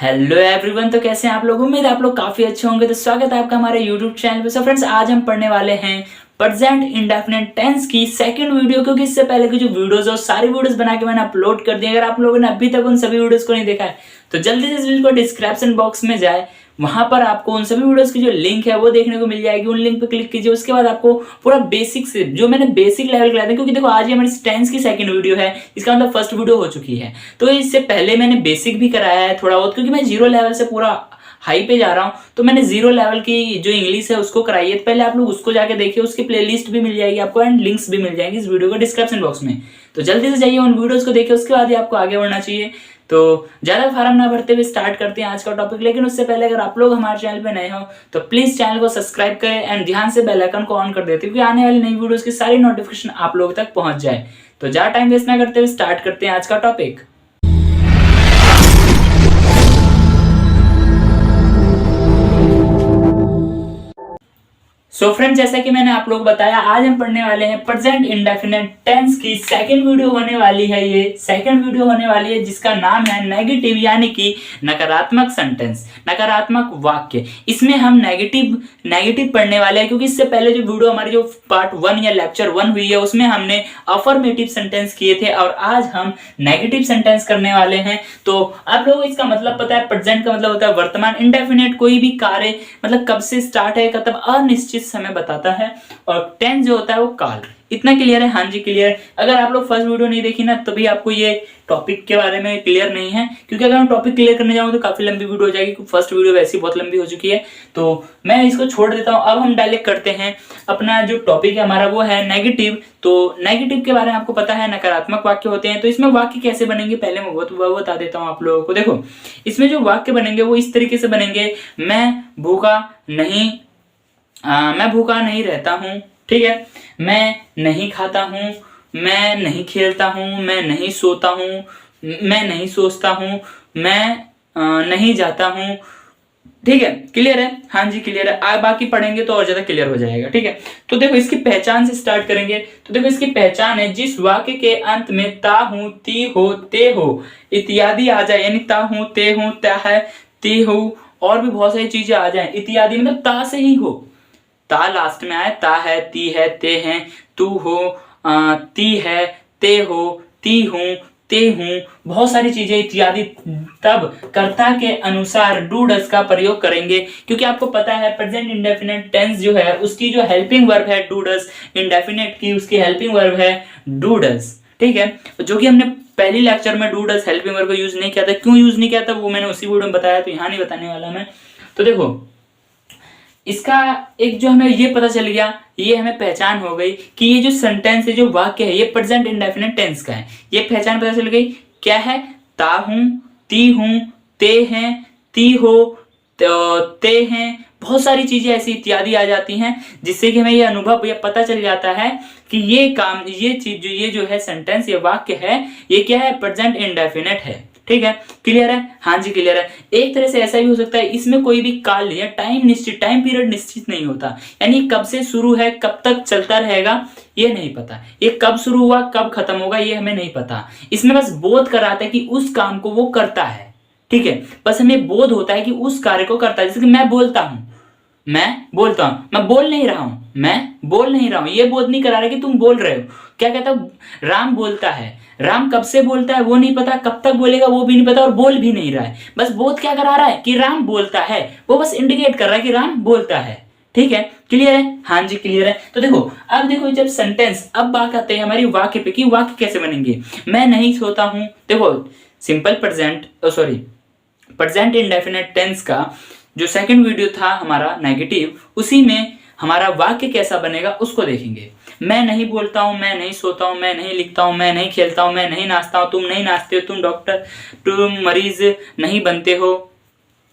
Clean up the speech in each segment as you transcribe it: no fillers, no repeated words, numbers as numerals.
Hello everyone. तो कैसे हैं आप लोग? उम्मीद है आप लोग काफी अच्छे होंगे। तो स्वागत है आपका हमारे यूट्यूब चैनल पे। सो फ्रेंड्स, आज हम पढ़ने वाले हैं प्रेजेंट इंडेफिनिट टेंस की सेकंड वीडियो, क्योंकि इससे पहले की जो वीडियोस है सारी वीडियोस बना के मैंने अपलोड कर दी। अगर आप लोगों ने अभी तक उन सभी वीडियोस को नहीं देखा है तो जल्दी से इस वीडियो को डिस्क्रिप्शन बॉक्स में जाए, वहां पर आपको उन सभी वीडियोस की जो लिंक है वो देखने को मिल जाएगी। उन लिंक पे क्लिक कीजिए। उसके बाद आपको पूरा बेसिक से जो मैंने बेसिक लेवल कराया था, क्योंकि देखो आज ये हमारी टेंस की सेकंड वीडियो है, इसका मतलब फर्स्ट वीडियो हो चुकी है। तो इससे पहले मैंने बेसिक भी कराया है थोड़ा बहुत, क्योंकि मैं जीरो लेवल से पूरा हाई पे जा रहा हूं। तो मैंने जीरो लेवल की जो इंग्लिश है उसको कराई है। पहले आप लोग उसको जाके देखिए, उसकी प्लेलिस्ट भी मिल जाएगी आपको एंड लिंक्स भी मिल जाएंगे इस वीडियो को डिस्क्रिप्शन बॉक्स में। तो जल्दी से जाइए उन वीडियोस को देखिए, उसके बाद ही आपको आगे बढ़ना चाहिए। तो ज्यादा फार्म ना भरते हुए स्टार्ट करते हैं आज का टॉपिक। लेकिन उससे पहले अगर आप लोग हमारे चैनल पे नए हो तो प्लीज चैनल को सब्सक्राइब करें एंड ध्यान से बेल आइकन को ऑन कर देते, क्योंकि आने वाली नई वीडियोस की सारी नोटिफिकेशन आप लोगों तक पहुंच जाए। तो ज्यादा टाइम वेस्ट ना करते हुए स्टार्ट करते हैं आज का टॉपिक। सो फ्रेंड्स, जैसा कि मैंने आप लोग बताया, आज हम पढ़ने वाले हैं प्रेजेंट इंडेफिनिट टेंस की सेकंड वीडियो होने वाली है। ये सेकंड वीडियो होने वाली है जिसका नाम है नेगेटिव, यानी कि नकारात्मक सेंटेंस, नकारात्मक वाक्य। इसमें हम नेगेटिव पढ़ने वाले हैं, क्योंकि इससे पहले जो वीडियो हमारी जो पार्ट 1 या लेक्चर 1 हुई है उसमें हमने अफर्मेटिव सेंटेंस किए थे और आज हम नेगेटिव सेंटेंस करने वाले हैं। तो आप लोगों को इसका मतलब पता है, प्रेजेंट का मतलब होता है वर्तमान, इंडेफिनिट कोई भी कार्य मतलब कब से स्टार्ट है, मतलब अनिश्चित समय बताता है, और टेंस जो होता है वो काल। इतना क्लियर है? हाँ जी क्लियर है। अगर आप लोग फर्स्ट वीडियो नहीं देखी ना तो भी आपको ये टॉपिक के बारे में क्लियर नहीं है, क्योंकि अगर हम टॉपिक क्लियर करने जाऊँ तो काफी लंबी वीडियो हो जाएगी, क्योंकि फर्स्ट वीडियो वैसे ही बहुत लंबी हो चुकी है। तो मैं इसको छोड़ देता हूँ। अब हम डायरेक्ट करते हैं अपना जो टॉपिक है हमारा, वो है नेगेटिव। तो नेगेटिव के बारे में आपको पता है नकारात्मक वाक्य होते हैं। तो इसमें वाक्य कैसे बनेंगे पहले मैं वो बता देता हूँ आप लोगों को। देखो, इसमें जो वाक्य बनेंगे वो इस तरीके से बनेंगे। मैं भूखा नहीं रहता हूँ, ठीक है। मैं नहीं खाता हूँ, मैं नहीं खेलता हूँ, मैं नहीं सोता हूँ, मैं नहीं सोचता हूँ, मैं नहीं जाता हूँ। ठीक है, क्लियर है? हाँ जी क्लियर है। आगे बाकी पढ़ेंगे तो और ज्यादा क्लियर हो जाएगा, ठीक है। तो देखो इसकी पहचान से स्टार्ट करेंगे। तो देखो इसकी पहचान है, जिस वाक्य के अंत में ता हूं, ती हो, ते हो इत्यादि आ जाए, यानी ता हूं, ते हूं, ता है, ती हो, और भी बहुत सारी चीजें आ जाए, इत्यादि मतलब ता से ही हो, ता लास्ट में आए, ता है, ती है, ते हैं, तू हो, ती है, ते हो, ती हूं, ते हूं, बहुत सारी चीजें इत्यादि। तब कर्ता के अनुसार डू डस का प्रयोग करेंगे, क्योंकि आपको पता है प्रेजेंट इंडेफिनिट टेंस जो है उसकी जो हेल्पिंग वर्ब है डू डस, इंडेफिनिट की उसकी हेल्पिंग वर्ब है डू डस, ठीक है। जो कि हमने पहली लेक्चर में डू डस हेल्पिंग वर्ब को यूज नहीं किया था। क्यों यूज नहीं किया था वो मैंने उसी वीडियो में बताया, तो यहाँ नहीं बताने वाला मैं। तो देखो इसका एक जो हमें ये पता चल गया, ये हमें पहचान हो गई कि ये जो सेंटेंस है, जो वाक्य है, ये प्रेजेंट इंडेफिनिट टेंस का है। ये पहचान पता चल गई। क्या है? ता हूं, ती हूं, ते हैं, ती हो, ते हैं, बहुत सारी चीजें ऐसी इत्यादि आ जाती हैं, जिससे कि हमें ये अनुभव या पता चल जाता है कि ये काम, ये चीज, ये जो है सेंटेंस, ये वाक्य है, ये क्या है? प्रेजेंट इंडेफिनिट है, ठीक है। क्लियर है? हाँ जी क्लियर है। एक तरह से ऐसा भी हो सकता है, इसमें कोई भी काल या टाइम पीरियड निश्चित नहीं होता, यानी कब से शुरू है कब तक चलता रहेगा ये नहीं पता, ये कब शुरू हुआ कब खत्म होगा ये हमें नहीं पता। इसमें बस बोध कराता है कि उस काम को वो करता है, ठीक है। बस हमें बोध होता है कि उस कार्य को करता है। जैसे कि मैं बोलता हूं, मैं बोल नहीं रहा हूं, मैं बोल नहीं रहा हूं, ये बोध नहीं करा रहा कि तुम बोल रहे हो। क्या कहता हूं? राम बोलता है, राम कब से बोलता है वो नहीं पता, कब तक बोलेगा वो भी नहीं पता, और बोल भी नहीं रहा है। बस बोध क्या करा रहा है कि राम बोलता है, वो बस इंडिकेट कर रहा है कि राम बोलता है, ठीक है। क्लियर है? हाँ जी क्लियर है। तो देखो अब देखो जब सेंटेंस, अब बात आते हैं हमारी वाक्य पे कि वाक्य कैसे बनेंगे। मैं नहीं सोता हूं, देखो सिंपल प्रेजेंट इंडेफिनिट टेंस का जो सेकंड वीडियो था हमारा नेगेटिव, उसी में हमारा वाक्य कैसा बनेगा उसको देखेंगे। मैं नहीं बोलता हूं, मैं नहीं सोता हूं, मैं नहीं लिखता हूं, मैं नहीं खेलता हूं, मैं नहीं नाचता हूं, तुम नहीं नाचते हो, तुम मरीज नहीं बनते हो,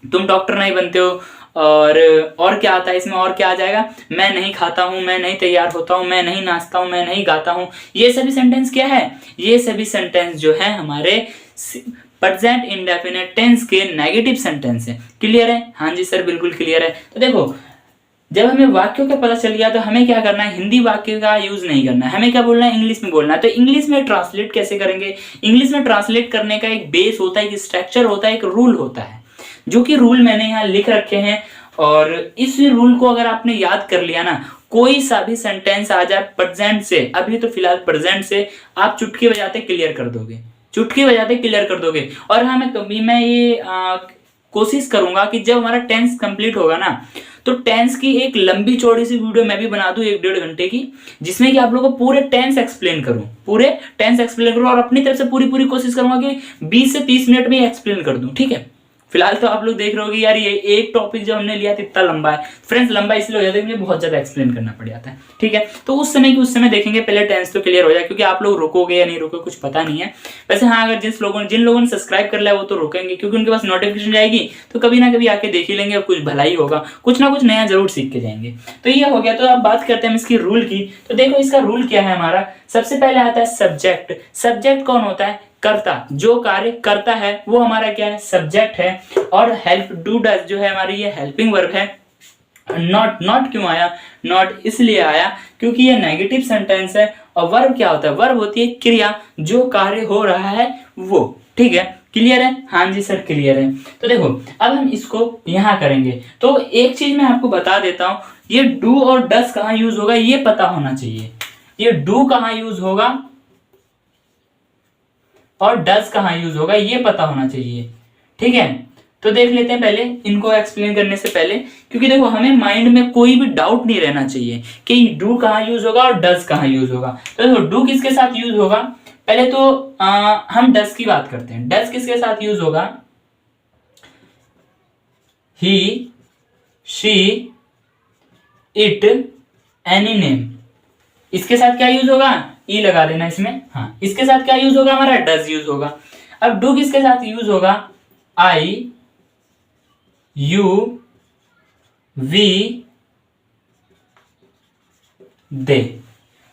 तुम डॉक्टर नहीं बनते हो, और क्या आता है इसमें, और क्या आ जाएगा? मैं नहीं खाता हूं, मैं नहीं तैयार होता हूं, मैं नहीं नाचता हूं, मैं नहीं गाता हूं। ये सभी सेंटेंस क्या है? ये सभी सेंटेंस जो है हमारे प्रेजेंट इंडेफिनिट टेंस के नेगेटिव सेंटेंस है। क्लियर है? हाँ जी सर बिल्कुल क्लियर है। तो देखो जब हमें वाक्यों का पता चल गया तो हमें क्या करना है, हिंदी वाक्य का यूज नहीं करना है, हमें क्या बोलना है, इंग्लिश में बोलना है। तो इंग्लिश में ट्रांसलेट कैसे करेंगे? इंग्लिश में ट्रांसलेट करने का एक बेस होता है, एक स्ट्रक्चर होता है, एक रूल होता है। जो कि रूल मैंने यहाँ लिख रखे हैं। और इस रूल को अगर आपने याद कर लिया ना, कोई सा भी सेंटेंस आ जाए प्रेजेंट से, अभी तो फिलहाल प्रेजेंट से आप चुटकी बजाते क्लियर कर दोगे, चुटकी बजाते क्लियर कर दोगे। और हाँ, मैं ये कोशिश करूंगा कि जब हमारा टेंस कंप्लीट होगा ना, तो टेंस की एक लंबी चौड़ी सी वीडियो मैं भी बना दूं 1-1.5 घंटे की, जिसमें कि आप लोगों को पूरे टेंस एक्सप्लेन करूं और अपनी तरफ से पूरी कोशिश करूंगा कि 20 से 30 मिनट में एक्सप्लेन कर दूं। ठीक है, फिलहाल तो आप लोग देख रहे हो कि यार ये एक टॉपिक जो हमने लिया था इतना लंबा है। फ्रेंड्स, लंबा इसलिए हो जाता है क्योंकि बहुत ज्यादा एक्सप्लेन करना पड़ जाता है। ठीक है, तो उस समय देखेंगे, पहले टेंस तो क्लियर हो जाए, क्योंकि आप लोग रुकोगे या नहीं रुकोगे कुछ पता नहीं है। वैसे हाँ, अगर जिन लोगों ने सब्सक्राइब कर लिया वो तो रुकेंगे, क्योंकि उनके पास नोटिफिकेशन जाएगी तो कभी ना कभी आके देख ही लेंगे और कुछ भलाई होगा, कुछ ना कुछ नया जरूर सीख के जाएंगे। तो ये हो गया। तो अब बात करते हैं इसकी रूल की। तो देखो इसका रूल क्या है हमारा। सबसे पहले आता है सब्जेक्ट। सब्जेक्ट कौन होता है? कर्ता। जो कार्य करता है वो हमारा क्या है? सब्जेक्ट है। और हेल्प, डू डज जो है हमारी ये हेल्पिंग वर्ब है। नॉट क्यों आया? नॉट इसलिए आया क्योंकि ये नेगेटिव सेंटेंस है। और वर्ब क्या होता है? वर्ब होती है क्रिया, जो कार्य हो रहा है वो। ठीक है, क्लियर है? हाँ जी सर क्लियर है। तो देखो अब हम इसको यहां करेंगे। तो एक चीज मैं आपको बता देता हूं, ये डू और डज कहां यूज होगा ये पता होना चाहिए। ये डू कहां यूज होगा और डज कहां यूज होगा ये पता होना चाहिए। ठीक है, तो देख लेते हैं पहले इनको एक्सप्लेन करने से पहले, क्योंकि देखो हमें माइंड में कोई भी डाउट नहीं रहना चाहिए कि डू कहां यूज होगा और डज कहां यूज होगा। तो देखो डू किसके साथ यूज होगा? पहले तो हम डज की बात करते हैं। डज किसके साथ यूज होगा? ही, शी, इट, एनी नेम। इसके साथ क्या यूज होगा? ई लगा देना इसमें। हाँ, इसके साथ क्या यूज होगा? हमारा डज यूज होगा। अब डू किसके साथ यूज होगा? I, you, we, they.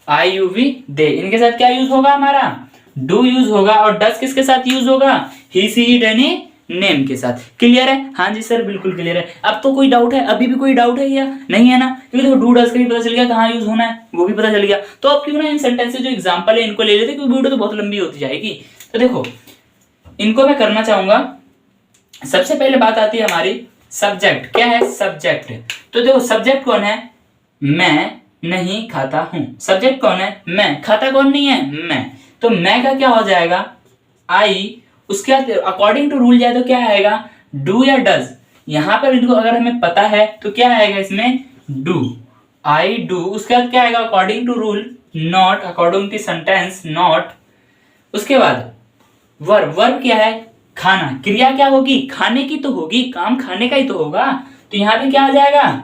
I, you, we, they, इनके साथ क्या यूज होगा? हमारा डू यूज होगा। और डज किसके साथ यूज होगा? ही, सी, इट, एनी नेम के साथ। क्लियर है? हाँ जी सर बिल्कुल क्लियर है। अब तो कोई डाउट है? अभी भी कोई डाउट है या नहीं है ना? क्योंकि देखो डू डज का भी पता चल गया, कहाँ यूज होना है वो भी पता चल गया। तो अब क्यों ना इन सेंटेंस से जो एग्जांपल है इनको ले लेते, क्योंकि वीडियो तो बहुत लंबी होती जाएगी। तो देखो इनको मैं करना चाहूंगा। सबसे पहले बात आती है हमारी सब्जेक्ट। क्या है? सब्जेक्ट। तो देखो सब्जेक्ट कौन है? मैं नहीं खाता हूं। सब्जेक्ट कौन है? मैं। खाता कौन नहीं है? मैं। तो मैं का क्या हो जाएगा? आई। उसके बाद अकॉर्डिंग टू रूल जाए तो क्या आएगा? डू या डज। यहां पर इनको अगर हमें पता है तो क्या आएगा इसमें? डू। I do. उसके बाद क्या आएगा? According to rule not, according to sentence not. उसके बाद वर्ब। वर्ब क्या है? खाना। क्रिया क्या होगी? खाने की तो होगी, काम खाने का ही तो होगा। तो यहां पे क्या आ जाएगा?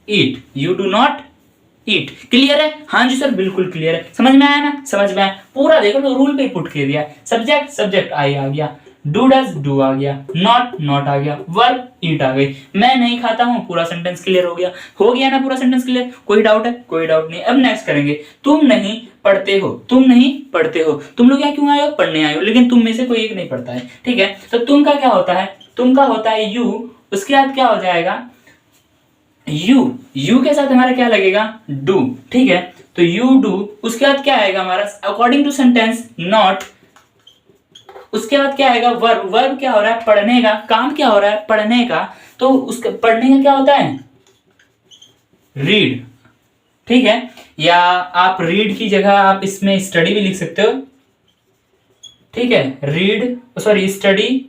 Eat. You do not eat. Clear है? हाँ जी सर बिल्कुल क्लियर है। समझ में आया ना? समझ में आया। पूरा देखो तो रूल पे पुट कर दिया। सब्जेक्ट सब्जेक्ट आई आ गया, डू डज डू आ गया, नॉट नॉट आ गया, वर्ब ईट आ गई। मैं नहीं खाता हूं, पूरा सेंटेंस क्लियर हो गया ना? पूरा सेंटेंस क्लियर। कोई डाउट है? कोई डाउट नहीं। अब नेक्स्ट करेंगे। तुम नहीं पढ़ते हो। तुम नहीं पढ़ते हो। तुम लोग यहाँ क्यों आए हो? पढ़ने आए हो, लेकिन तुम में से कोई एक नहीं पढ़ता है। ठीक है, तो तुम का क्या होता है? तुम का होता है यू। उसके बाद क्या हो जाएगा? यू। यू के साथ हमारा क्या लगेगा? डू। ठीक है, तो यू डू। उसके बाद क्या आएगा हमारा? According to sentence not. उसके बाद क्या आएगा? वर्ब। वर्ब क्या हो रहा है? पढ़ने का। काम क्या हो रहा है? पढ़ने का। तो उसका पढ़ने का क्या होता है? रीड। ठीक है, या आप रीड की जगह आप इसमें स्टडी भी लिख सकते हो। ठीक है, रीड सॉरी स्टडी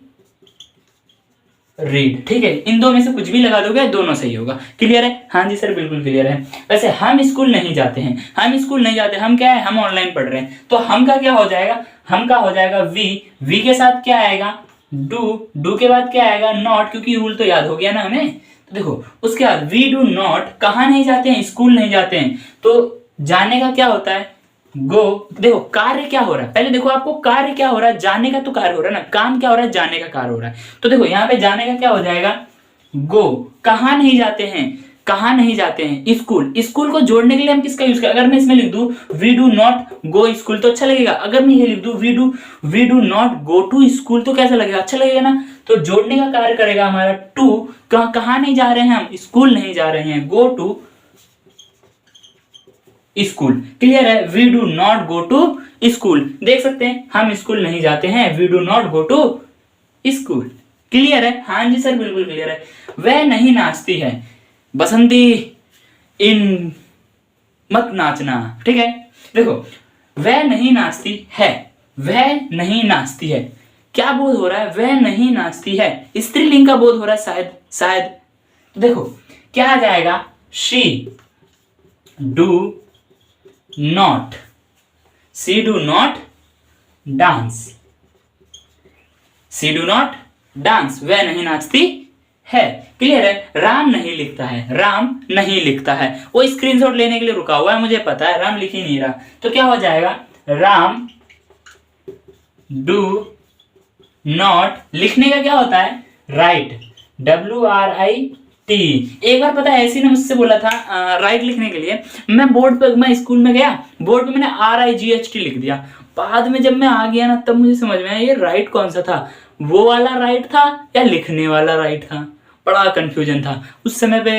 रीड। ठीक है, इन दो में से कुछ भी लगा दोगे दोनों सही होगा। क्लियर है? हाँ जी सर बिल्कुल क्लियर है। वैसे हम स्कूल नहीं जाते हैं। हम स्कूल नहीं जाते, हम क्या है? हम ऑनलाइन पढ़ रहे हैं। तो हम का क्या हो जाएगा? हम का हो जाएगा वी। वी के साथ क्या आएगा? डू। डू के बाद क्या आएगा? नॉट, क्योंकि रूल तो याद हो गया ना हमें। तो देखो उसके बाद वी डू नॉट। कहाँ नहीं जाते हैं? स्कूल नहीं जाते हैं। तो जाने का क्या होता है? गो। देखो कार्य क्या हो रहा है? पहले देखो आपको कार्य क्या हो रहा है? जाने का तो कार्य हो रहा है ना। काम क्या हो रहा है? जाने का कार्य हो रहा है। तो देखो यहाँ पे जाने का क्या हो जाएगा? गो। कहाँ नहीं जाते हैं? कहाँ नहीं जाते हैं? स्कूल। स्कूल को जोड़ने के लिए हम किसका यूज करें? अगर मैं इसमें लिख दूं we do not go school तो अच्छा लगेगा। अगर मैं ये लिख दूं we do not go to school तो कैसा लगेगा? अच्छा लगेगा ना। तो जोड़ने का कार्य करेगा हमारा टू। कहाँ नहीं जा रहे हैं हम? स्कूल नहीं जा रहे हैं। Go to school. क्लियर है? We do not go to school. देख सकते हैं हम स्कूल नहीं जाते हैं, we do not go to school. Clear है? हाँ जी सर बिल्कुल क्लियर है। वह नहीं नाचती है। बसंती इन मत नाचना, ठीक है। देखो वह नहीं नाचती है, वह नहीं नाचती है, क्या बोध हो रहा है? वह नहीं नाचती है, स्त्रीलिंग का बोध हो रहा है शायद, शायद। देखो क्या आ जाएगा? She do not, she do not dance, she do not dance, वह नहीं नाचती है। क्लियर है? राम नहीं लिखता है, राम नहीं लिखता है, वो स्क्रीनशॉट लेने के लिए रुका हुआ है, मुझे पता है राम लिख ही नहीं रहा। तो क्या हो जाएगा? राम डू नॉट, लिखने का क्या होता है? Right, WRIT। एक बार पता है ऐसी ने मुझसे बोला था राइट लिखने के लिए, मैं बोर्ड पे, मैं स्कूल में गया, बोर्ड पे मैंने RIGHT लिख दिया। बाद में जब मैं आ गया ना तब मुझे समझ में आया ये राइट कौन सा था, वो वाला राइट था या लिखने वाला राइट था। बड़ा कंफ्यूजन था उस समय पे।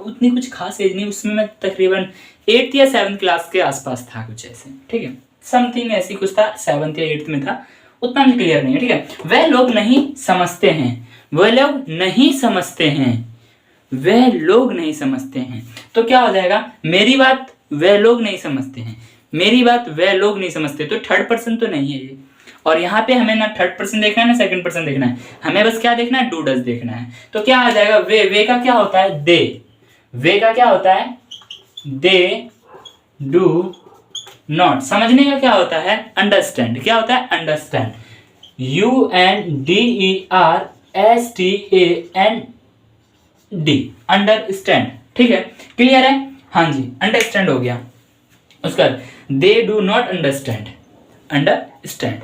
उतनी कुछ खास एज नहीं, उसमें मैं तकरीबन 8th या 7th क्लास के आसपास था, कुछ ऐसे, ठीक है, समथिंग ऐसी कुछ था, 7th या 8th में था, उतना मुझे क्लियर नहीं है, ठीक है। वह लोग नहीं समझते हैं, वह लोग नहीं समझते हैं, वह लोग नहीं समझते हैं। तो क्या हो जाएगा? मेरी बात वह लोग नहीं समझते हैं, मेरी बात वह लोग नहीं समझते, तो थर्ड पर्सन तो नहीं है ये। और यहाँ पे हमें ना थर्ड पर्सन देखना है ना सेकंड पर्सन देखना है, हमें बस क्या देखना है? डू डज देखना है। तो क्या आ जाएगा? वे का क्या होता है? दे, वे का क्या होता है? They do not. समझने का क्या होता है? अंडरस्टैंड। क्या होता है? अंडरस्टैंड, UNDERSTAND, अंडरस्टैंड, ठीक है। क्लियर है? हाँ जी, अंडरस्टैंड हो गया। उसका they do not understand, understand.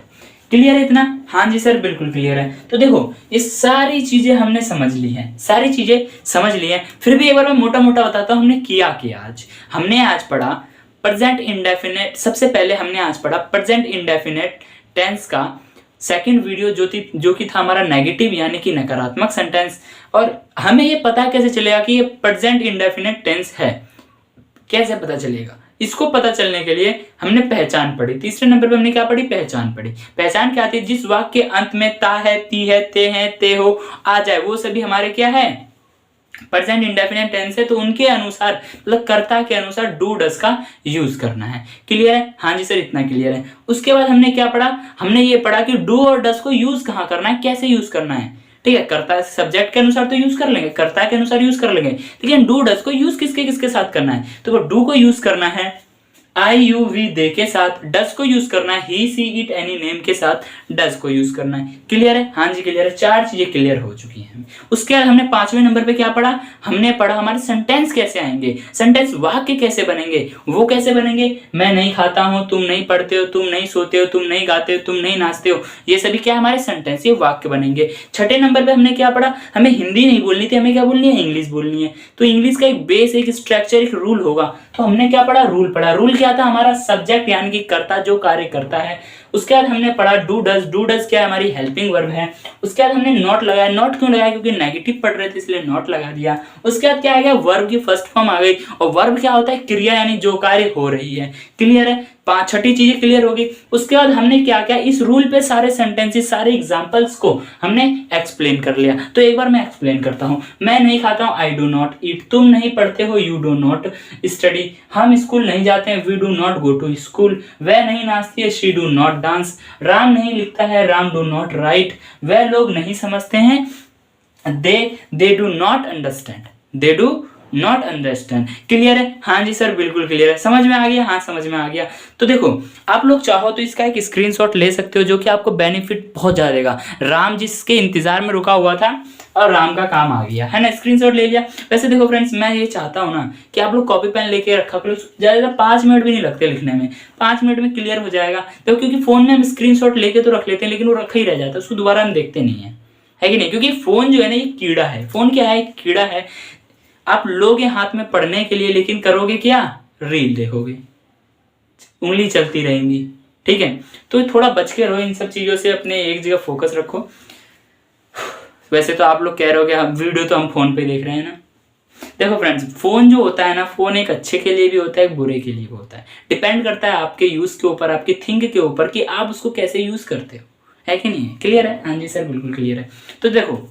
Clear है इतना? हाँ जी सर बिल्कुल क्लियर है। तो देखो ये सारी चीजें हमने समझ ली हैं, सारी चीजें समझ ली हैं। फिर भी एक बार मैं मोटा मोटा बताता हूँ हमने किया क्या। हमने आज पढ़ा प्रेजेंट इंडेफिनेट, सबसे पहले हमने आज पढ़ा प्रेजेंट इंडेफिनेट टेंस का सेकंड वीडियो जो कि था हमारा नेगेटिव यानी कि नकारात्मक सेंटेंस। और हमें ये पता कैसे चलेगा कि ये प्रेजेंट इंडेफिनेट टेंस है, कैसे पता चलेगा? इसको पता चलने के लिए हमने पहचान पढ़ी। तीसरे नंबर पे हमने क्या पढ़ी? पहचान पढ़ी। पहचान क्या आती है? जिस वाक्य के अंत में ता है, ती है, ते है, ते हो आ जाए, वो सभी हमारे क्या है? प्रेजेंट इंडेफिनिट टेंस है। तो उनके अनुसार, मतलब कर्ता के अनुसार डू डज का यूज करना है। क्लियर है? हाँ जी सर इतना क्लियर है। उसके बाद हमने क्या पढ़ा? हमने ये पढ़ा कि डू और डज को यूज कहाँ करना है, कैसे यूज करना है। ठीक है, कर्ता सब्जेक्ट के अनुसार तो यूज कर लेंगे, कर्ता के अनुसार यूज कर लेंगे, लेकिन डू डज को यूज किसके किसके साथ करना है? तो वो डू को यूज करना है IUV दे के साथ, डज को यूज करना है ही सी इट एनी नेम के साथ, डज को यूज करना है। क्लियर है? हाँ जी क्लियर है। चार चीजें क्लियर हो चुकी हैं। उसके बाद हमने 5वें नंबर पे क्या पढ़ा? हमने पढ़ा हमारे सेंटेंस कैसे आएंगे, सेंटेंस वाक्य कैसे बनेंगे। वो कैसे बनेंगे? मैं नहीं खाता हूं, तुम नहीं पढ़ते हो, तुम नहीं सोते हो, तुम नहीं गाते हो, तुम नहीं नाचते हो, ये सभी क्या हमारे सेंटेंस, ये वाक्य बनेंगे। 6ठे नंबर पे हमने क्या पढ़ा? हमें हिंदी नहीं बोलनी थी, हमें क्या बोलनी है? इंग्लिश बोलनी है। तो इंग्लिश का एक बेस, एक स्ट्रक्चर, एक रूल होगा। तो हमने क्या पढ़ा? रूल पढ़ा। रूल क्या था? हमारा सब्जेक्ट यानी कि कर्ता जो कार्य करता है। उसके बाद हमने पढ़ा डू डज। डू डज क्या है? हमारी हेल्पिंग वर्ब है। उसके बाद हमने नॉट लगाया। नॉट क्यों लगाया? क्योंकि नेगेटिव पढ़ रहे थे इसलिए नॉट लगा दिया। उसके बाद क्या आ गया? वर्ब की फर्स्ट फॉर्म आ गई। और वर्ब क्या होता है? क्रिया, यानी जो कार्य हो रही है। क्लियर है? 6ठी चीजें क्लियर होगी। उसके बाद हमने क्या किया? इस रूल पे सारे सेंटेंसेस, सारे एग्जांपल्स को हमने एक्सप्लेन कर लिया। तो एक बार मैं एक्सप्लेन करता हूं। मैं नहीं खाता हूं, आई डू नॉट ईट। तुम नहीं पढ़ते हो, यू डू नॉट स्टडी। हम स्कूल नहीं जाते हैं, we do not go to school. वह नहीं नाचती है, she do not dance. Ram नहीं लिखता है, राम डू नॉट राइट। वह लोग नहीं समझते हैं, they do not understand. They do not understand. Clear है? हाँ जी सर बिल्कुल क्लियर है। समझ में आ गया? हाँ समझ में आ गया। तो देखो आप लोग चाहो तो इसका एक स्क्रीनशॉट ले सकते हो, जो कि आपको बेनिफिट बहुत ज्यादा देगा। राम जिसके इंतजार में रुका हुआ था और राम का काम आ गया है ना, स्क्रीनशॉट ले लिया। वैसे देखो फ्रेंड्स, मैं ये चाहता हूँ ना कि आप लोग कॉपी पेन लेके रखा करो, ज्यादा 5 मिनट भी नहीं लगते लिखने में, 5 मिनट में क्लियर हो जाएगा। तो क्योंकि फोन में हम स्क्रीनशॉट लेके तो रख लेते हैं, लेकिन वो रखा ही रह जाता है, उसको दोबारा हम देखते नहीं है कि नहीं? क्योंकि फोन जो है ना ये कीड़ा है। फोन क्या है? एक कीड़ा है। आप लोगे हाथ में पढ़ने के लिए, लेकिन करोगे क्या? रील देखोगे, उंगली चलती रहेंगी। ठीक है, तो थोड़ा बच के रहो इन सब चीजों से, अपने एक जगह फोकस रखो। वैसे तो आप लोग कह रहे हो कि हम वीडियो तो हम फोन पे देख रहे हैं ना। देखो फ्रेंड्स, फोन जो होता है ना, फोन एक अच्छे के लिए भी होता है, एक बुरे के लिए भी होता है। डिपेंड करता है आपके यूज के ऊपर, आपके थिंक के ऊपर कि आप उसको कैसे यूज करते हो, है कि नहीं है? क्लियर है? हाँ जी सर, बिल्कुल क्लियर है। तो देखो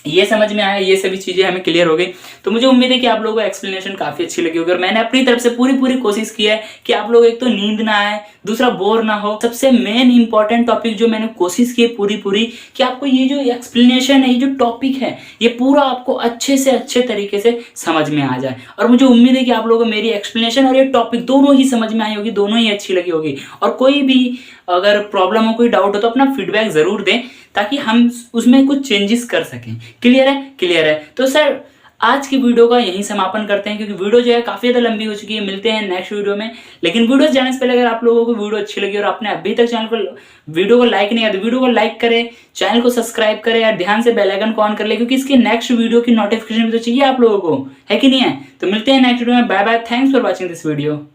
ये समझ में आया, ये सभी चीजें हमें क्लियर हो गई। तो मुझे उम्मीद है कि आप लोगों को एक्सप्लेनेशन काफी अच्छी लगी होगी और मैंने अपनी तरफ से पूरी कोशिश की है कि आप लोग एक तो नींद ना आए, दूसरा बोर ना हो। सबसे मेन इंपॉर्टेंट टॉपिक जो मैंने कोशिश की है पूरी कि आपको ये जो एक्सप्लेनेशन है, ये जो टॉपिक है, ये पूरा आपको अच्छे से अच्छे तरीके से समझ में आ जाए। और मुझे उम्मीद है कि आप लोगों को मेरी एक्सप्लेनेशन और ये टॉपिक दोनों ही समझ में आई होगी, दोनों ही अच्छी लगी होगी। और कोई भी अगर प्रॉब्लम हो, कोई डाउट हो तो अपना फीडबैक जरूर दें ताकि हम उसमें कुछ चेंजेस कर सकें। क्लियर है? क्लियर है। तो सर आज की वीडियो का यहीं समापन करते हैं, क्योंकि वीडियो जो है काफी ज्यादा लंबी हो चुकी है। मिलते हैं नेक्स्ट वीडियो में। लेकिन वीडियो जाने से पहले अगर आप लोगों को वीडियो अच्छी लगी और आपने अभी तक वीडियो को लाइक नहीं किया तो वीडियो को लाइक करें, चैनल को सब्सक्राइब करें और ध्यान से बेल आइकन को ऑन कर ले, क्योंकि इसकी नेक्स्ट वीडियो की नोटिफिकेशन भी तो चाहिए आप लोगों को, है कि नहीं है? तो मिलते हैं नेक्स्ट वीडियो में। Bye bye, thanks for watching this video.